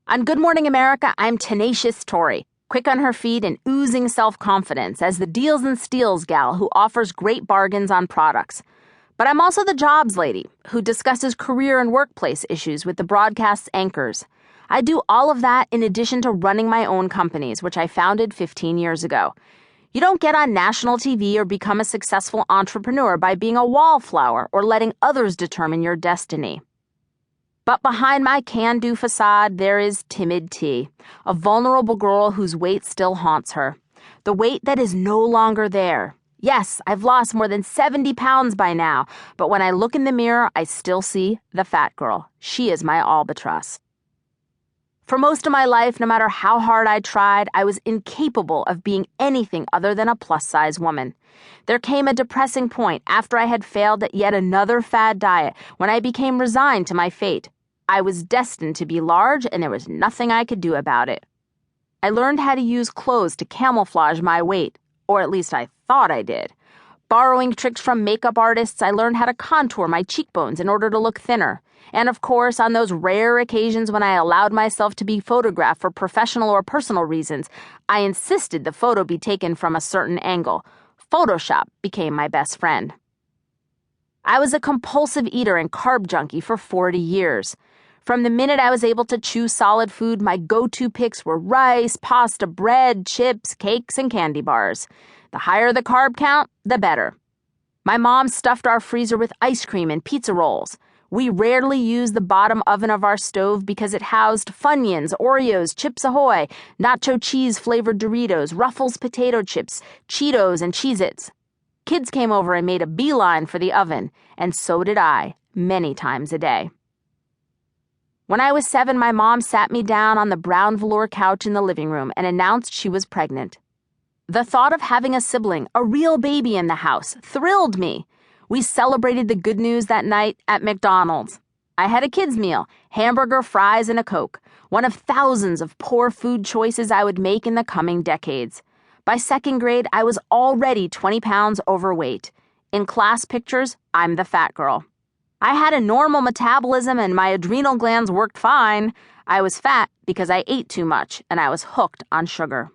On Good Morning America, I'm tenacious Tory, quick on her feet and oozing self-confidence as the deals and steals gal who offers great bargains on products. But I'm also the jobs lady who discusses career and workplace issues with the broadcast's anchors. I do all of that in addition to running my own companies, which I founded 15 years ago. You don't get on national TV or become a successful entrepreneur by being a wallflower or letting others determine your destiny. But behind my can-do facade, there is timid T, a vulnerable girl whose weight still haunts her. The weight that is no longer there. Yes, I've lost more than 70 pounds by now, but when I look in the mirror, I still see the fat girl. She is my albatross. For most of my life, no matter how hard I tried, I was incapable of being anything other than a plus-size woman. There came a depressing point after I had failed at yet another fad diet when I became resigned to my fate. I was destined to be large, and there was nothing I could do about it. I learned how to use clothes to camouflage my weight, or at least I thought I did. Borrowing tricks from makeup artists, I learned how to contour my cheekbones in order to look thinner. And of course, on those rare occasions when I allowed myself to be photographed for professional or personal reasons, I insisted the photo be taken from a certain angle. Photoshop became my best friend. I was a compulsive eater and carb junkie for 40 years. From the minute I was able to chew solid food, my go-to picks were rice, pasta, bread, chips, cakes, and candy bars. The higher the carb count, the better. My mom stuffed our freezer with ice cream and pizza rolls. We rarely used the bottom oven of our stove because it housed Funyuns, Oreos, Chips Ahoy, nacho cheese-flavored Doritos, Ruffles potato chips, Cheetos, and Cheez-Its. Kids came over and made a beeline for the oven, and so did I, many times a day. When I was 7, my mom sat me down on the brown velour couch in the living room and announced she was pregnant. The thought of having a sibling, a real baby in the house, thrilled me. We celebrated the good news that night at McDonald's. I had a kids' meal, hamburger, fries, and a Coke, one of thousands of poor food choices I would make in the coming decades. By 2nd grade, I was already 20 pounds overweight. In class pictures, I'm the fat girl. I had a normal metabolism and my adrenal glands worked fine. I was fat because I ate too much and I was hooked on sugar.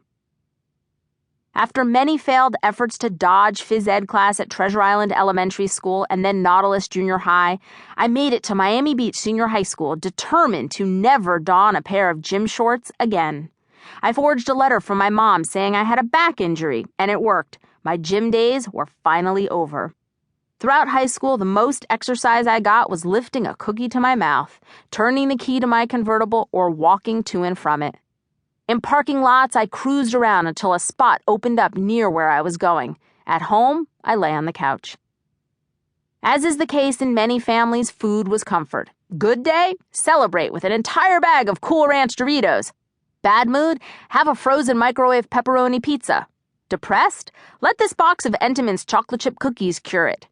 After many failed efforts to dodge phys ed class at Treasure Island Elementary School and then Nautilus Junior High, I made it to Miami Beach Senior High School, determined to never don a pair of gym shorts again. I forged a letter from my mom saying I had a back injury, and it worked. My gym days were finally over. Throughout high school, the most exercise I got was lifting a cookie to my mouth, turning the key to my convertible, or walking to and from it. In parking lots, I cruised around until a spot opened up near where I was going. At home, I lay on the couch. As is the case in many families, food was comfort. Good day? Celebrate with an entire bag of Cool Ranch Doritos. Bad mood? Have a frozen microwave pepperoni pizza. Depressed? Let this box of Entenmann's chocolate chip cookies cure it.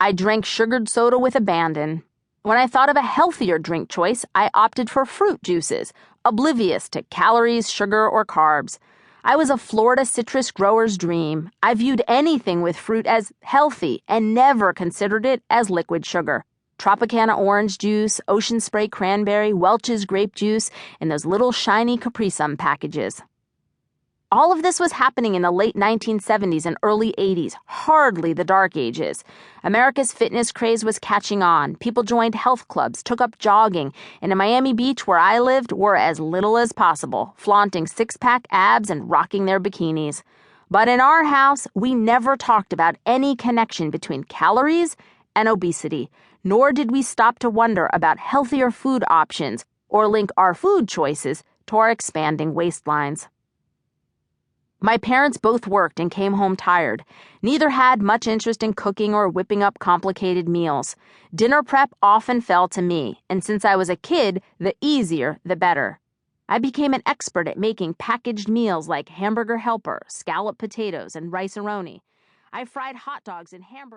I drank sugared soda with abandon. When I thought of a healthier drink choice, I opted for fruit juices, oblivious to calories, sugar, or carbs. I was a Florida citrus grower's dream. I viewed anything with fruit as healthy and never considered it as liquid sugar. Tropicana orange juice, Ocean Spray cranberry, Welch's grape juice, and those little shiny Capri Sun packages. All of this was happening in the late 1970s and early 80s, hardly the dark ages. America's fitness craze was catching on. People joined health clubs, took up jogging, and in Miami Beach, where I lived, were as little as possible, flaunting six-pack abs and rocking their bikinis. But in our house, we never talked about any connection between calories and obesity, nor did we stop to wonder about healthier food options or link our food choices to our expanding waistlines. My parents both worked and came home tired. Neither had much interest in cooking or whipping up complicated meals. Dinner prep often fell to me, and since I was a kid, the easier, the better. I became an expert at making packaged meals like hamburger helper, scalloped potatoes, and rice-a-roni. I fried hot dogs and hamburgers.